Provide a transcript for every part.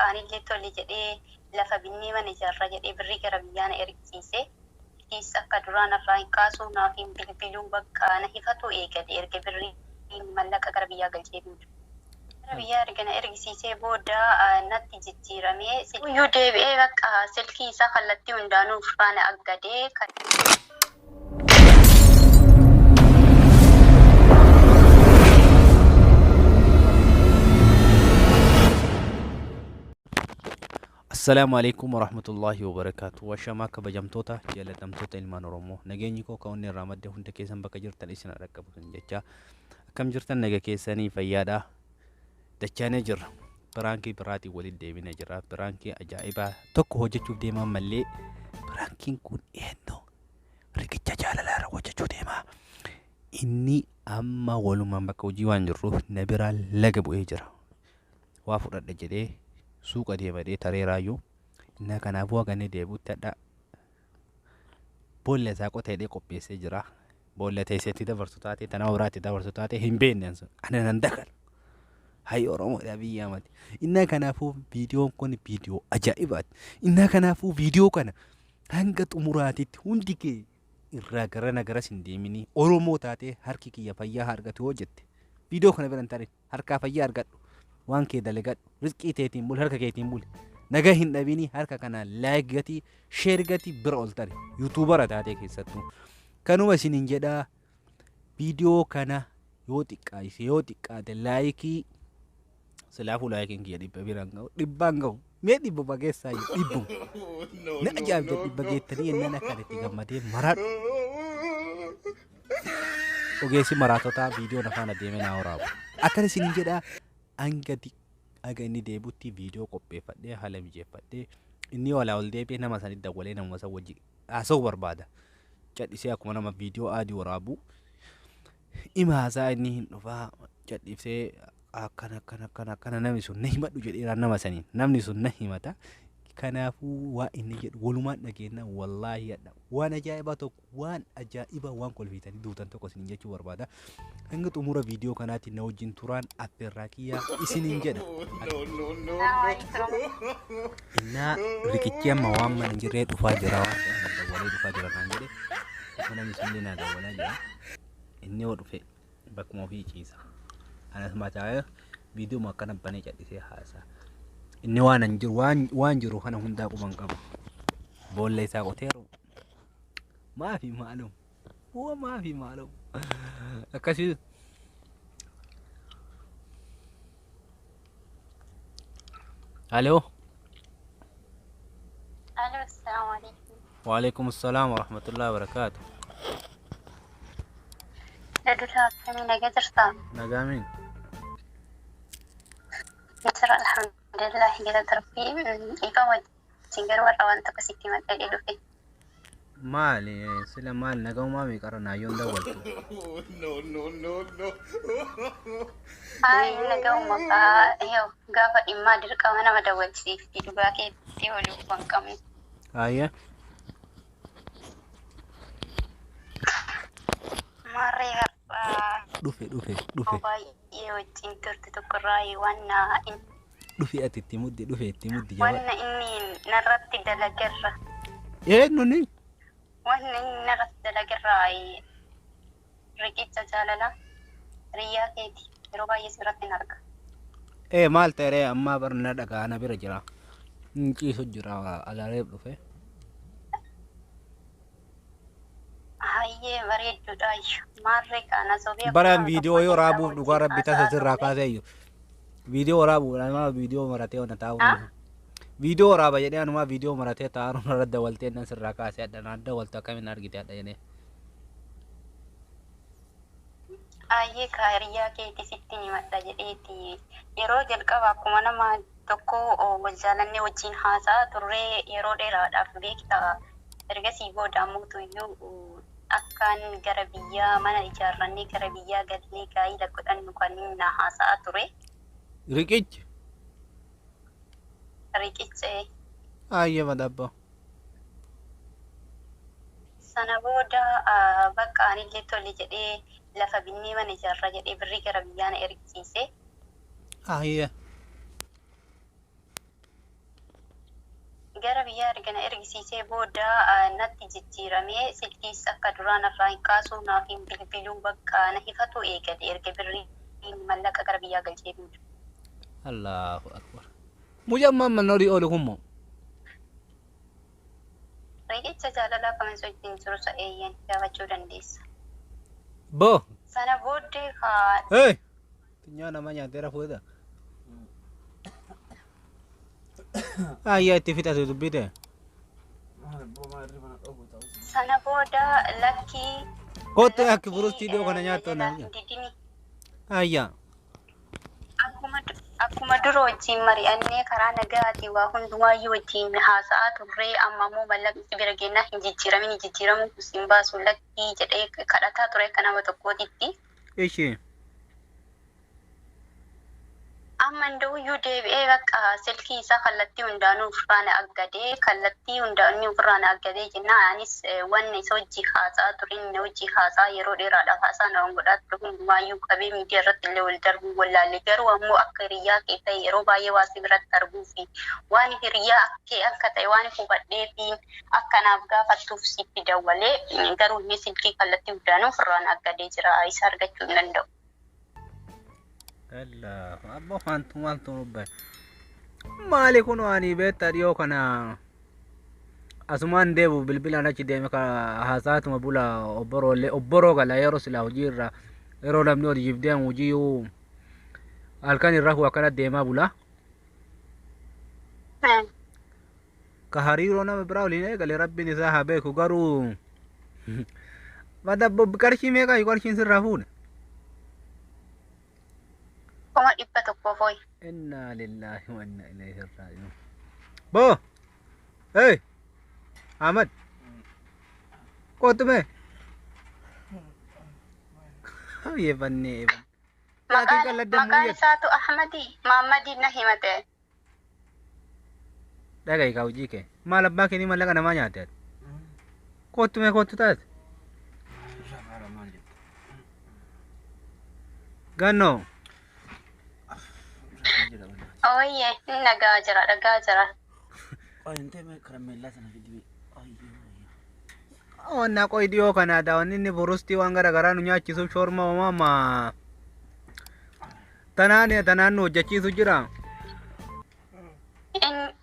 bakka anillee tole jedhee lafa binnee mana ijaarraa jedhee birrii gara biyyaa na ergisiise. Is akka duraan irraa hin kaasuu naaf hin bilbiluu bakka na hifatu eegale erga birrii mallaqa gara biyyaa galchee duudu. Gara biyyaa erga na ergisiisee booda natti jijjiiramee iyyuu deebi'ee bakka silkii isaa kallattii hundaanuu faana aggadee السلام عليكم ورحمة الله وبركاته وشما كبجمتوتا جلتمتوتا إلمان رومو نجيني كو كوني رامد هنت كيسان بك جرتن إسنا ركبتن جتا كم جرتن نجا كيساني فيادا دچانه جر برانكي براتي ولد ديبي نجرا برانكي أجائبا توك هوجة چوب ديما ملي برانكين كون إهنو ركجا جالالا روجة چوب ديما إني أما ولو من بك وجيوان جروه نبرا لقبو إجرا وافو رد جدي suuqa deemadee tareeraayyuu inna kanaafuu hagani deebuutti hadha boolla isaa qotee qopheessee jira. Boolla teesseetti dabarsu taate tana waraatti dabarsu taate hin beekne ana nan dakal hay Oromoodha biyya amati. Inna kanaafuu viidiyoon kun viidiyoo ajaa'ibaati. Inna kanaafuu viidiyoo kana hanga xumuraatitti hundi kee irraa gara nagara sin deemini Oromoo taate harki kiyya fayyaa argatu hoo jette viidiyoo kana biran tarin harkaa fayyaa argadhu. Waan kee dalagadhu rizqii teetiin bul harka keetiin bul nagaa hin dhabini harka kana like gati share gati bira ol tari YouTuber taate keessattuu kanuma isinin jedha viidiyoo kana yoo xiqqaate like silaafu like ngi dhibba biran gahu dhibbaan gahu mee dhibba bageessaa dhibbu na ajaa'ib dhibba geettanii yennan akka itti gammadee maradhu ogeessi maraatotaa viidiyoo nafaan adeemee naa waraabu akkana isinin jedha angati aga inni deebutti viidiyoo qopheeffadhee haala mijeeffadhee inni walaa ol deebi'ee nama sanitti dawwalee nama san wajji haasa'uu barbaada. Cadhisee akkuma nama viidiyoo adii waraabu himaasaa inni hin dhufaa cadhisee akkana namni sun na himadhu jedheeraan nama saniin namni sun na himata. Kanaafuu waa inni jedhu walumaan dhageenya wallaahi hadha waan ajaa'ibaa tokko waan ajaa'ibaa waan kolfiitanii duutan tokko isinin jechuu barbaada. Hanga xumura viidiyoo kanaatti na wajjin turaan affeerraa kiyyaa isinin jedha. Innaa riqichi amma waan mana jirree dhufaa jira waan dawwalee dhufaa jira kan jedhe namni sun naa dawwalaa jira. Inni yoo dhufe bakkuma ofii ciisa. Anas mataa viidiyoo akkana banee cadhisee haasaa. Inni waan jiru kana hundaa quban qaba. Boolla isaa qoteeru maafi maalum maafi maalum akkasii. Aloo. Assalamu alaikum. Wa alaikum assalam wa rahmatullahi wa barakatuh. Dadulaa kami nagaa jirtaa? Nagaa min. Nasra alhamdulillah gila tarbii ifa wajjin garuu warra waan tokko sitti maddalee dhufe. Maali sila maali nagaa uumame qara naayyoon dawwaltu. Ay nagaa uumamaa yoo gaafa dhimmaa dirqama nama dawwalsiifti dhugaa keetti oluu waan qabu. Ayya. Maarree har'aa. Dhufe. Baay'ee wajjin turte tokkorraa waan naa dhufe ati itti muddi wanna inni narratti dalagarra. Nuni. Wanna inni narratti dalagarra riqicha jaalala riyyaa keeti yeroo baay'ee sirratti hin arga. Maal ta'e amma barna dhagaa na bira jira. Ciisu jira alaareef dhufe. Hayyee bareedduudha maarree kana sobee. Baraan viidiyoo yoo raabuuf dhugaa rabbi tasa sirraa kaasee video warabu nama video marate ona tahu video waraba jadi anu ma video marate taru radda walte nan sirra ka sai dan adda walta kamin argite ada ini ayye kaariya ke tisitti ni madda jedheeti yeroo jalqaba akkuma nama tokko wajjalanne wajjin haasaa turre yeroo dheeraadhaaf beekta ergasii booda mootuyyuu akkaan gara biyyaa mana ijaarrannee gara biyyaa gallee gaa'ila godhannu kan na haasaa ture. Riqichi ayya madabba sana booda bakka anillee tole jedhee lafa binnee mana ijaarra jedhee birrii gara biyyaa na ergisiise. Ayya gara biyyaa ergana ergisiisee booda natti jijjiiramee silkiis akka duraan irraa hin kaasuu naaf hin bilbiluu bakka na hifatu eegale erga birriin mallaqa gara biyyaa galchee booda. Allahu akbar. Mujamman man nori olu kummo. Riqicha jaalalaa kamis wajjin jiru sa'eeyyan gaafachuu dandeessa. Bo. Sana booddee haa. Hey. Tinyaa nama nyaateera fuudha. Ayya itti fixate dubbite. Sana booda lakkii. Kootte akki furuu istiidiyoo kana nyaattu naan. Ayya. Akkuma dura wajjin mari'annee karaa nagaatii waa hundumaayyuu wajjin haasa'aa turree amma immoo mallaqni bira geenyaa hin jijjiiramu hin baasu lakkii jedhee kadhataa ture akka nama tokkootitti. Ishee. Amma ndooyyuu deebi'ee bakka silkii isaa kallattii hundaanuu ofirraan aggadee kallattii hundaanuu ofirraan aggadee jennaan anis wanni isa hojii haasa'aa turin hojii haasa'aa yeroo dheeraadhaaf haasa'aa nama godhaa ture hundumaayyuu qabee miidiyaa irratti illee wal darbuu wallaalle garuu ammoo akka hiriyaa kee ta'e yeroo baay'ee waa si biratti arguu fi waan hiriyaa kee akka ta'e waan hubadhee fi akkanaaf gaafattuuf sitti dawwalee garuu inni silkii kallattii hundaanuu ofirraan aggadee jira isa argachuu hin danda'u. Allah, abbo wantu nubbe. Maali kun ani beetta dhiyoo kana asumaan deebu bilbilaan achi deeme ka haasaatuma bula obboroo gala yeroo silaa hojii irra yeroo namni hojiif deemu hojii halkan irra akkana deemaa bula. Ka hariiroo nama biraa waliin eegale rabbiin isaa haa beeku garuu madabbo qarshii meeqa qarshiin sirraa fuune. Kuma dhibba tokko foyi. Inna lillahi wa inna ilaihi raji'un. Bo. Hey. Ahmad. Kootu mee. Ye banne. Maqaan isaatu Ahmadi. Maammadii na himate. Dhagai ka hojii kee. Maal abbaa kee ni mallaqa namaa nyaate. Kootu mee kootu taate. Ganno. Oye, nagaa jira. Ointe me karamella sana fidii. Onna qoy dhiyoo kana daawwanni inni burustii waan garaagaraa nu nyaachisuuf shoorma mama. Tanaan nu hojjechiisu jira.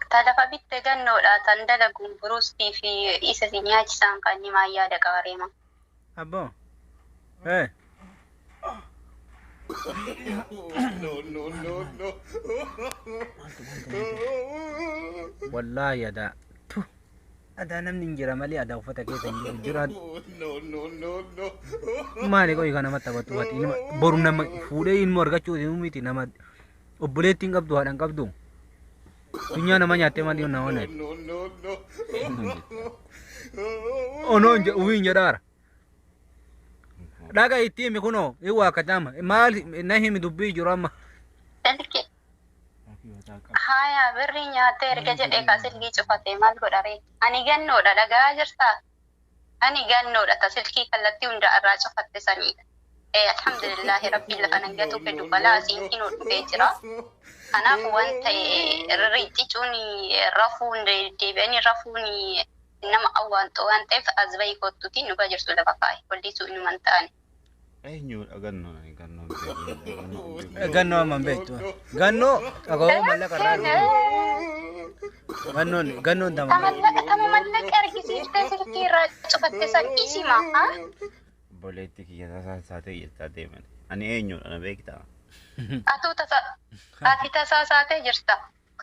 Talafa bitte gannoodha tan dalaguun burustii fi isa si nyaachisan kan ni maayyaa daqaareema. Abbo. Hey. No. Wallahi ada. Tuh. Ada namni injira mali ada ufata keessa injira. No. Maali qoy kana matta battu wati boru nama fuudhee ilmoo argachuu miti nama obboleettiin qabdu haadhaan qabdu. Dunyaa nama nyaattee maali na oone. Ono uwin jedhaara. Daga itti mi kuno iwa katama maali nahimi dubbii jiru amma. Haya birri nyaatee erga jedhee silkii cufatee maal godhare ani gannoodha dhagaa jirta ani gannoodha ta silkii kallattii hunda irraa cufatte saniidha. Alhamdulillahi rabbiin lafa nangatu fedhu balaa siinkiin dhufee jira. Kanaaf wanta riqichuun rafuun deebi'anii rafuun nama awwaantu waan ta'eef azbayi kottuutiin dhugaa jirtu lafa kaa'e wallisuu inuman ta'ani. Ganno man beektu. Ganno dhaga'oo mallaqa irraa dhufu. Gannoon tama mallaqa argisiiftee silkii irraa cufatte san isima. Boleetti kiyya tasaasatee jettaa deeman. Ani eenyudha na beektaa? Ati tasaasaatee jirta.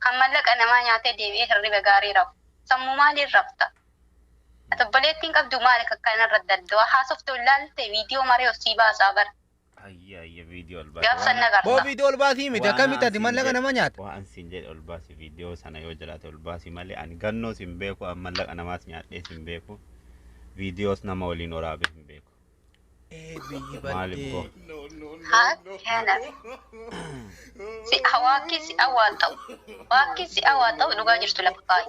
Kan mallaqa namaa nyaatee deebi'ee hirriba gaarii rafu. Sammuu maaliin rafta? Boleettiin qabdu maali kakkana irra daddoo haasofte ulaalte viidiyoo maree osii baasaa bar. Ayya viidiyoo ol baasii. Gaafsan nagarta. Boo viidiyoo ol baasii miti akkamitti ati mallaqa nama nyaata? Waan siin jedhe ol baasii viidiyoo sana yoo jiraate ol baasii malee ani gannoo sin beeku mallaqa namaas nyaadhee sin beeku viidiyoos nama waliin waraabee hin beeku. Biyyi Maaliif boo? Kana. Hawaaki si awwaan ta'u. Waaki si awwaan ta'u dhugaa jirtu lafa kaa'e.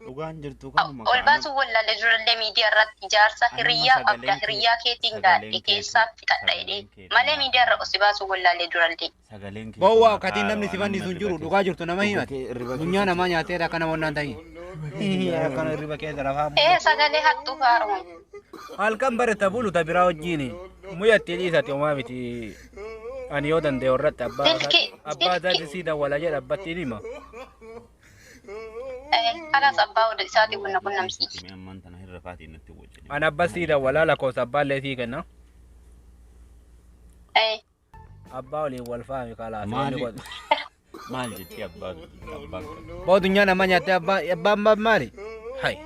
Dhugaan jirtu kanuma. Ol baasuu wallaalle durallee miidiyaa irratti ijaarsa hiriyyaa qabda hiriyyaa keetiin gaadhe keessaa fixadha jedhee malee miidiyaa irra osi baasuu wallaalle durallee. Sagaleen kee. Boo waa katiin namni si fannisu hin jiru dhugaa jirtu nama himate. Dunyaa namaa nyaateedha akka nama onnaan ta'in. Iya kan riba keessa rafaa. sagalee hattuu faaruun. Halkan barata bulu ta biraa wajjini. Muyatti dhiisati homaa miti. Ani yoo danda'e warratti abbaa isaati sii dawwala jedha abbattiin hima. Kanas abbaa oduu isaatii bunna qunnamsiisi. Ani abbaa sii dawwala lakkoofsa abbaallee sii kenna. Abbaa waliin wal fahami kalaas. Maal jetti abbaan? Booddee nama nyaatte abbaan maali? Hai.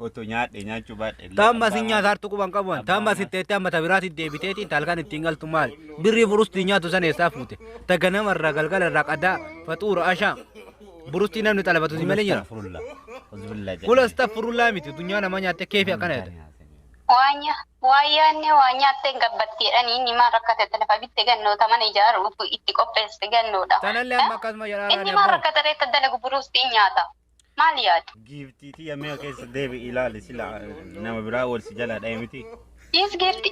Otoo nyaadhe nyaachuu baadhe. Tamma si nyaata hartu quban qabuun tamma si teettee amma tabiraatti deebiteetiin talkan ittiin galtu maali? Birrii burustii nyaatu sana eessaa fuute? Tagga namarraa galgala irraa qadaa faxuura ashaa. Burustii namni xalabatu si malee jira. Kula astaghfirullah miti dunyaa nama nyaatte keefi akkana jedha. Waa nyaattee gabbattiidhaan inni maal rakkate lafa bitte gannoota mana ijaaruuf itti qopheesse gannoodha. Tanallee amma akkasuma jedhaa Inni maal rakkate reetta dalagu burustii nyaata. Maal yaadu? Giiftiitii yammee keessa deebi ilaali sila nama biraa wal si jala dha'e miti. Giifti.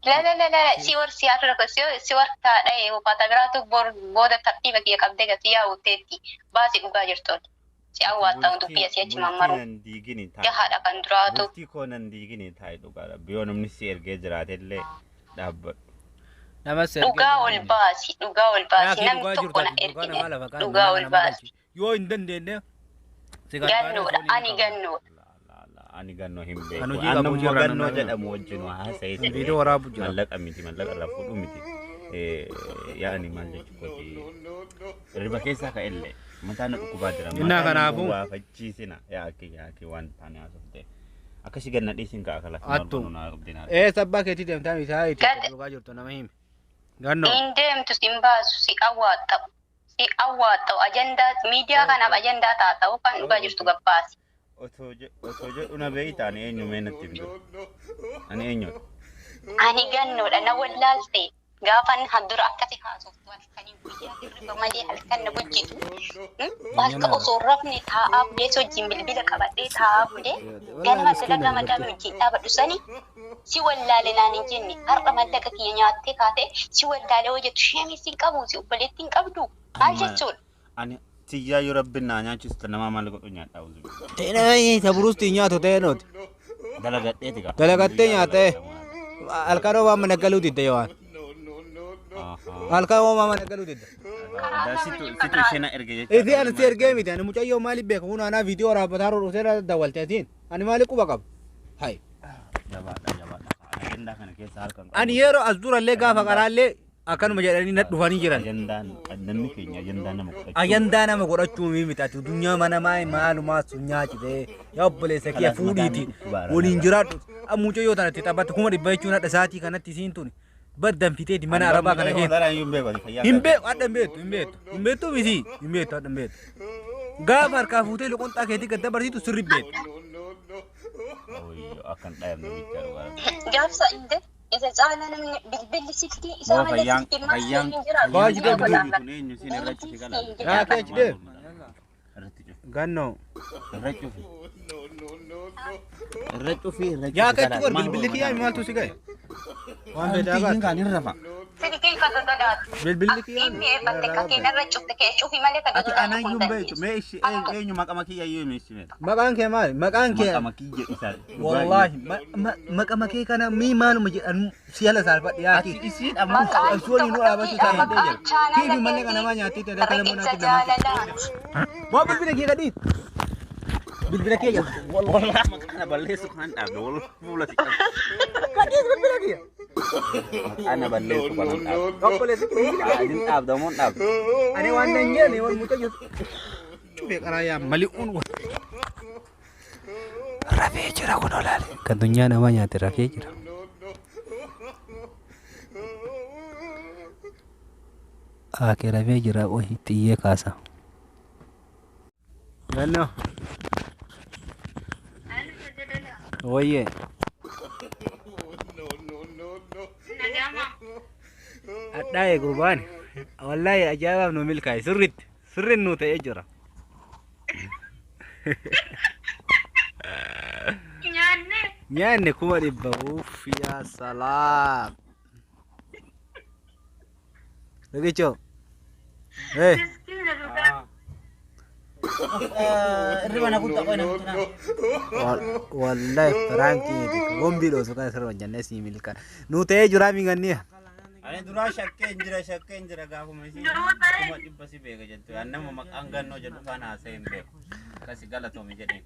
La si war si arra si war taadhae uffata biraatu booda tartiiba kiyya qabdee gatii yaa'uteetti baasii dhugaa jirtoon. Si awwaattamu dubbii asii achi mammaru. Jahaadha kan duraatu. Bultii koo nan diigini taa'e dhugaadha. Biyoo namni si ergee jiraatellee dhaabbadhu. Dhugaa ol baasi. Namni tokko na ergine. Dhugaa ol baasi. Yoo hin dandeenye. Gannoodha. Ani gannoo hin beeku. Annammoo gannoo jedhamu wajjin haasa'ee Viidiyoo waraabu jira. mallaqa irraa fuudhu miti. Yaa'ani maal jechuudha. Riba keessaa ka'ellee mataa na dhukkubaa jira. Innaa kanaafuu. Waa fachiisina yaa'akki waan taane haasofte. Akkasii ganna dhiisin ka'a kala. Attu. Sabbaa keetii deemtaa isaa itti dhugaa jirtu nama himi. Gannoo. Hin deemtu sin baasu si awwaaxxa'u. Ajandaa miidiyaa kanaaf ajandaa taata'u kan dhugaa jirtu gabbaasi. Otoo jedhu na beeyta ani eenyu meenatti hin jiru. Ani eenyudha. Ani gannoodha na wallaalte gaafan handura akkasi haasoftu halkanii guyyaa hirriba malee halkan na bulchitu. Halka osoo rafne taa'aa bulee wajjin bilbila qabadhee taa'aa bulee ganama dalagaa madaamii wajjin dhaabadhu sani si wallaale naan hin jenne har'a mallaqa kiyya nyaattee kaatee si wallaale hoo jettu sheemisi hin qabu si obboleetti hin qabdu maal jechuudha. Ani tiyyaa yoo rabbiin naa nyaachista nama maal godhu nyaadhaa uzu. Ta'ee taburusti nyaatu ta'ee nooti. Dalagadheeti gaa. Dalagattee nyaatee halkan homaa mana galuu didda yoo halkan homaa mana galuu didda. Situ ishee na erge jechuudha. Isi ani si ergee miti ani mucayyoo maaliif beeka kun anaa viidiyoo raabbataa dhufeera dawwalteetiin ani maaliif quba qaba. Hai. Jabaadha. Ajandaa kana keessa halkan. Ani yeroo as durallee gaafa qaraallee akkanuma jedhanii na dhufanii jiran. Namni keenya ajandaa nama godhachuu miti ati dunyaa mana maalumaa sun nyaachitee yaa obboleessa kiyya fuudhiiti waliin jiraadhu mucayyoo tanatti taphatte 100 jechuun hadha isaatii kanatti isiin tuni baddan fiteeti mana arabaa kana keessa. Hin beeku hadha hin beektu miti hin beektu hadha hin beektu. Gaafa harkaa fuutee loqonxaa keetii gad dabarsiitu sirri beektu. Akkan dhaayamne bicha. Gaafsa inde. Isa caalaan namni bilbilli silkii isaa malee silkii maasii hin jiraatu. Baajii kun eenyu siin irra cufi gala. Yaa keechi deem. Gannoo. Irra cufi. Irra cufi. Yaa keechi war bilbilli kiyyaa maaltu si ga'e? Waan beedaa baatu. Kan irra fa'a. Silkii kan sodaatu. Bilbilli kiyyaa. Inni eebbatte kan keenya irra cufte kee cufi malee kan Ati anayyuu hin beektu. Mee ishi eenyu maqama kiyya iyyuu hime ishi meeta. Maqaan kee maali? Maqaan kee. Maqama kiyya isaa. Wallaahi maqama kee kana mii maaluma jedhan si ala saalfadhe yaa kee. Isiin ammoo Suwani nu dhaabachuu saalfadhee jira. Kiifi malee kana maa nyaattee ta'e kala mana ati nama. Waa bilbila kee gadhiis. Bilbila kee jala. wallahi kana balleessu kan dhaabde wallahi fuula si qabu. Gadhiis bilbila kee. Ana balleessu kan dhaabde. Obboleessi bilbila kee. Adin dhaabda moo dhaabde. Ani waan nan jedhani wal mucayyoo. Cubee qaraayaa mali'uun wal. Rafee jira kun olaale. Kan dunyaa nama nyaate rafee jira. Ake rafee jira ohi xiyyee kaasa. Ganno. Oye. Addaa'e gurbaan wallahi ajaa'ibaaf nu milkaa'e sirriin nu ta'ee jira. Nyaanne 100 uff yaa salaam. Rikicho. Ribana kutta koina mutuna. Wallahi Franki gombi lo suka sir wanjanne similka nute jura minganni Ani dura shakke injira gaafu masi kuma dibba si beega jettu annama maqaan gannoo jedhu kana haasa'in beeku kasi galatoomi jedheen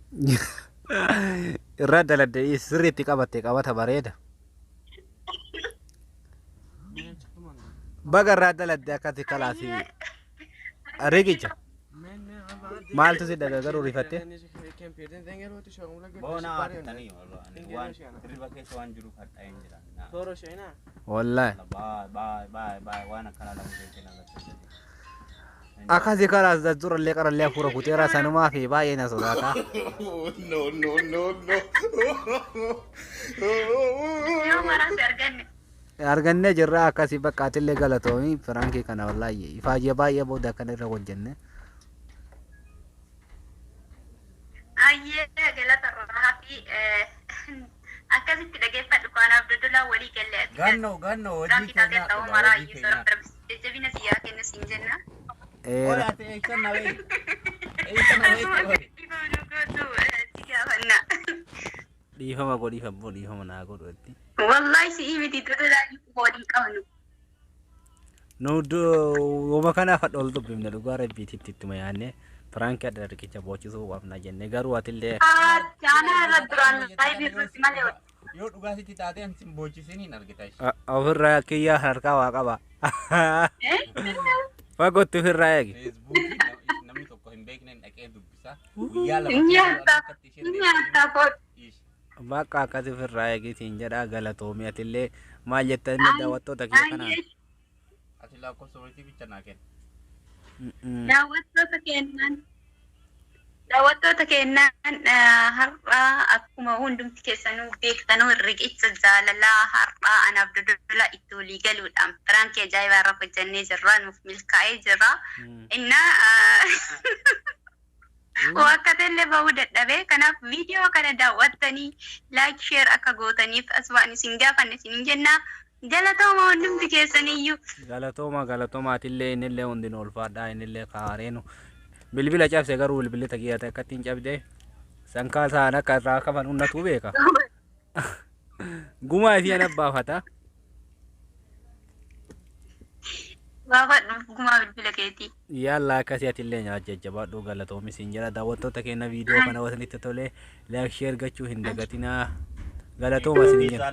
irra daladde sirriitti qabatte qabata bareeda baga irraa daladde akkati kalaasi riqicha maaltu si dhaga garuu rifatte boona attanii waan riba keessa waan jiru kadhaa hin jiran wallahi bye waan akkana lamu keessa nagarsiisa akkasi kalaas dazzurallee qarallee hafuura kuteera sanumaa fi baay'ee na sodaata arganne jirra akkasi baqqaatillee galatoomi Firankii kana wallahi ifaajee baay'ee booda akkana irra hojjenne Ayyee galata Rafi akkasitti dhageeffadhu kan Abdullah walii galee ganno hojii keenya jajjabina siyyaa kenna siin jenna. Ola ate eekan nawe dhiifama dhiifama naa godhutti wallahi si miti dudulaa waliin qabnu. Nudu wama kana fadhol dubbifne dhugaa rabbiitti ittuma yaanne Franki adda riqicha boochisuu waafna jenne garuu atillee Jaana irra duraan laayibii irratti malee yoo dhugaatitti taatee ansin boochisiniin argita ofirraa kiyyaa harkaa waa qaba fagootti ofirraa eegi feesbuukii namni tokko hin beekne dhaqee dubbisa guyyaa lama bakka akkasi ofirraa eegi siin jedhaa galatoomii atillee maal jettanii daawwattoota kiyya kanaan ati lakkoofsa walitti bicha naa kenna daawwattoota keenyaan har'a akkuma hundumti keessanuu beektanuu riqicha jaalalaa har'a anaaf Abdullah itti walii galuudhaan Firankii ajaa'ibaa irra hojjennee jirra nuuf milkaa'ee jira inna wakkatellee bahuu dadhabee kanaaf viidiyoo kana daawwattanii laayik sheer akka gootaniif asbaan isin gaafanne isin jenna galatooma hundumti keessaniyyuu galatooma atillee innillee hundin ulfaadhaa innillee kaareenu bilbila cabse garuu bilbilli tagiyaate akkattiin cabde sankaa isaan akka irraa qaban hundatuu beeka gumaa isiin abbaafata baafadhu gumaa bilbila keetii yalla akkasii atillee jajjabaadhu galatoomi siin jedha daawwattoota keenya viidiyoo kana wasanitti tole laayik sheer gochuu hin dagatinaa galatooma siin jedha